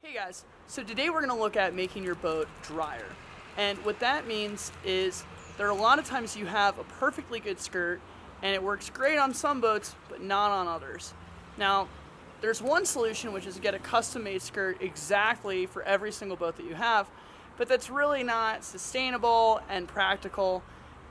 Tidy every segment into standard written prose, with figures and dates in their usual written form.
Hey guys, so today we're going to look at making your boat drier. And what that means is there are a lot of times you have a perfectly good skirt and it works great on some boats but not on others. Now, there's one solution, which is to get a custom made skirt exactly for every single boat that you have, but that's really not sustainable and practical.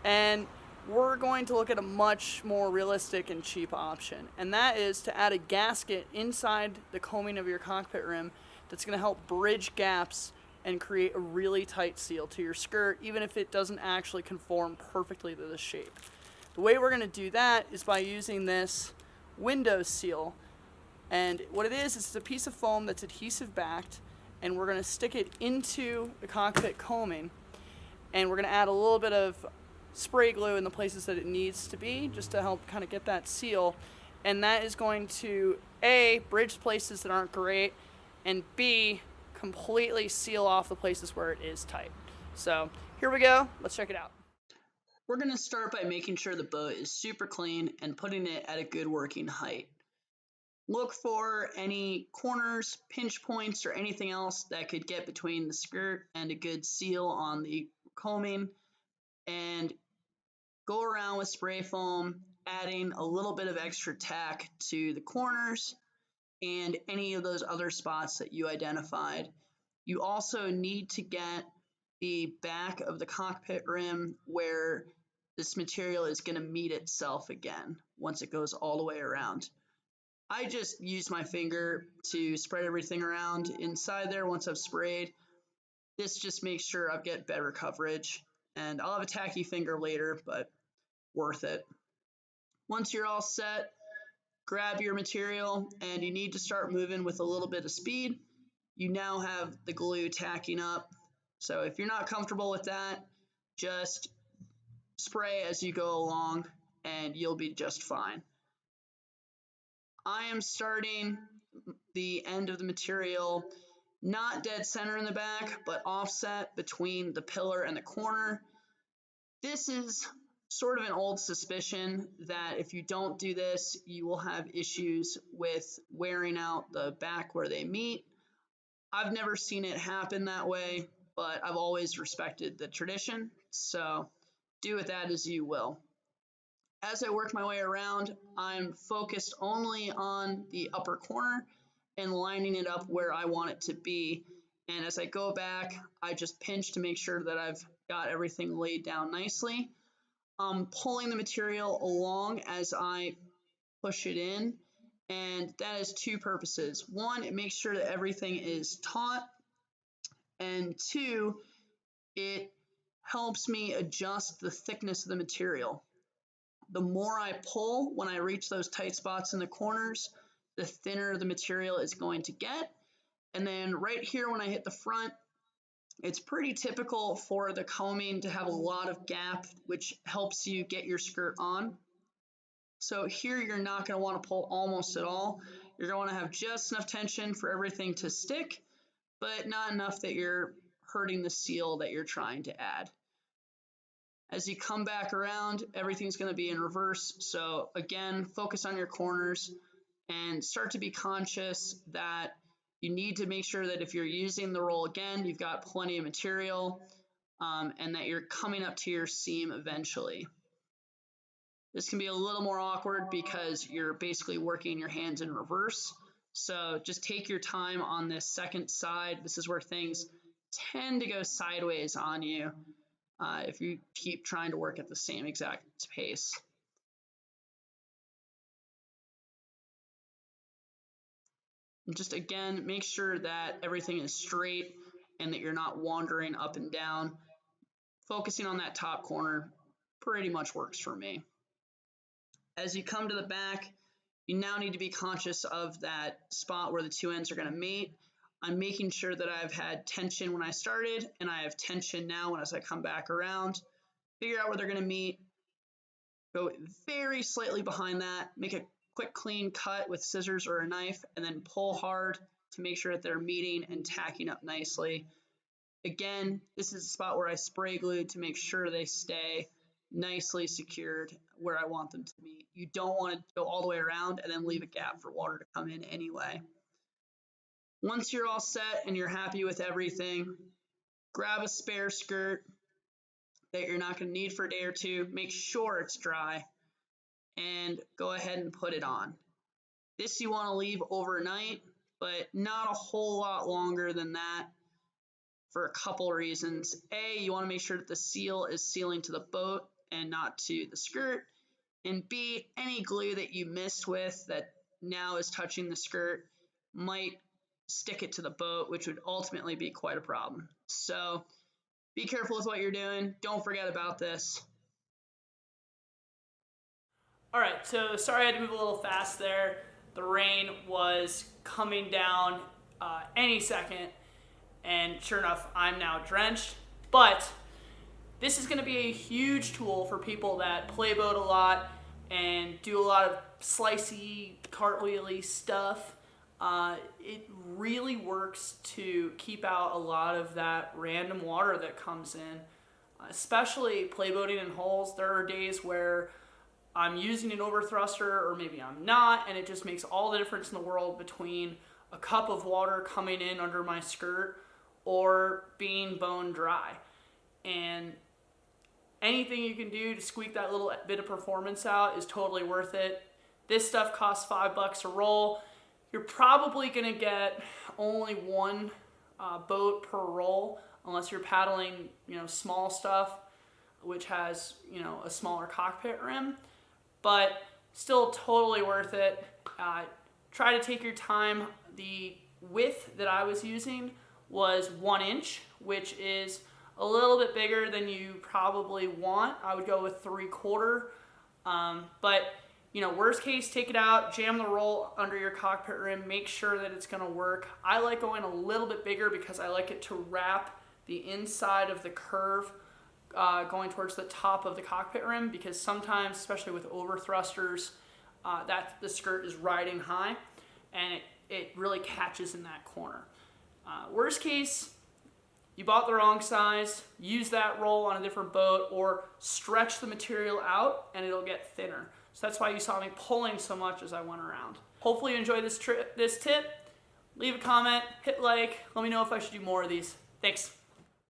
And we're going to look at a much more realistic and cheap option, and that is to add a gasket inside the coaming of your cockpit rim that's going to help bridge gaps and create a really tight seal to your skirt, even if it doesn't actually conform perfectly to the shape. The way we're going to do that is by using this window seal. And what it is it's a piece of foam that's adhesive backed, and we're going to stick it into the cockpit coaming, and we're going to add a little bit of spray glue in the places that it needs to be, just to help kind of get that seal. And that is going to A, bridge places that aren't great, and B, completely seal off the places where it is tight. So here we go, let's check it out. We're going to start by making sure the boat is super clean and putting it at a good working height. Look for any corners, pinch points, or anything else that could get between the skirt and a good seal on the coaming, and go around with spray foam, adding a little bit of extra tack to the corners and any of those other spots that you identified. You also need to get the back of the cockpit rim where this material is going to meet itself again once it goes all the way around. I just use my finger to spread everything around inside there once I've sprayed. This just makes sure I get better coverage, and I'll have a tacky finger later, but worth it. Once you're all set, grab your material, and you need to start moving with a little bit of speed. You now have the glue tacking up. So if you're not comfortable with that, just spray as you go along and you'll be just fine. I am starting the end of the material not dead center in the back, but offset between the pillar and the corner. This is sort of an old suspicion that if you don't do this, you will have issues with wearing out the back where they meet. I've never seen it happen that way, but I've always respected the tradition, so do with that as you will. As I work my way around, I'm focused only on the upper corner and lining it up where I want it to be. And as I go back, I just pinch to make sure that I've got everything laid down nicely. I'm pulling the material along as I push it in, and that has two purposes. One, it makes sure that everything is taut, and two, it helps me adjust the thickness of the material. The more I pull when I reach those tight spots in the corners, the thinner the material is going to get. And then right here when I hit the front, it's pretty typical for the coaming to have a lot of gap, which helps you get your skirt on. So here you're not going to want to pull almost at all. You're going to want to have just enough tension for everything to stick, but not enough that you're hurting the seal that you're trying to add. As you come back around, everything's going to be in reverse. So again, focus on your corners and start to be conscious that you need to make sure that if you're using the roll again, you've got plenty of material, and that you're coming up to your seam eventually. This can be a little more awkward because you're basically working your hands in reverse. So just take your time on this second side. This is where things tend to go sideways on you if you keep trying to work at the same exact pace. And just again, make sure that everything is straight and that you're not wandering up and down. Focusing on that top corner pretty much works for me. As you come to the back, you now need to be conscious of that spot where the two ends are going to meet. I'm making sure that I've had tension when I started, and I have tension now as I come back around. Figure out where they're going to meet. Go very slightly behind that. Make a quick clean cut with scissors or a knife, and then pull hard to make sure that they're meeting and tacking up nicely. Again, this is a spot where I spray glued to make sure they stay nicely secured where I want them to meet. You don't want to go all the way around and then leave a gap for water to come in anyway. Once you're all set and you're happy with everything, grab a spare skirt that you're not going to need for a day or two. Make sure it's dry and go ahead and put it on. This you want to leave overnight, but not a whole lot longer than that for a couple reasons. A, you want to make sure that the seal is sealing to the boat and not to the skirt. And B, any glue that you missed with that now is touching the skirt might stick it to the boat, which would ultimately be quite a problem. So be careful with what you're doing. Don't forget about this. All right, so sorry I had to move a little fast there. The rain was coming down any second, and sure enough, I'm now drenched. But this is going to be a huge tool for people that playboat a lot and do a lot of slicey, cartwheely stuff. It really works to keep out a lot of that random water that comes in, especially playboating in holes. There are days where I'm using an overthruster or maybe I'm not, and it just makes all the difference in the world between a cup of water coming in under my skirt or being bone dry. And anything you can do to squeak that little bit of performance out is totally worth it. This stuff costs $5 a roll. You're probably gonna get only one boat per roll unless you're paddling, small stuff, which has, a smaller cockpit rim, but still totally worth it. Try to take your time. The width that I was using was 1 inch, which is a little bit bigger than you probably want. I would go with 3/4, but worst case, take it out, jam the roll under your cockpit rim, make sure that it's gonna work. I like going a little bit bigger because I like it to wrap the inside of the curve going towards the top of the cockpit rim, because sometimes, especially with overthrusters, that the skirt is riding high and it really catches in that corner. Worst case, you bought the wrong size, use that roll on a different boat, or stretch the material out and it'll get thinner. So that's why you saw me pulling so much as I went around. Hopefully you enjoyed this tip. Leave a comment, hit like, let me know if I should do more of these. Thanks.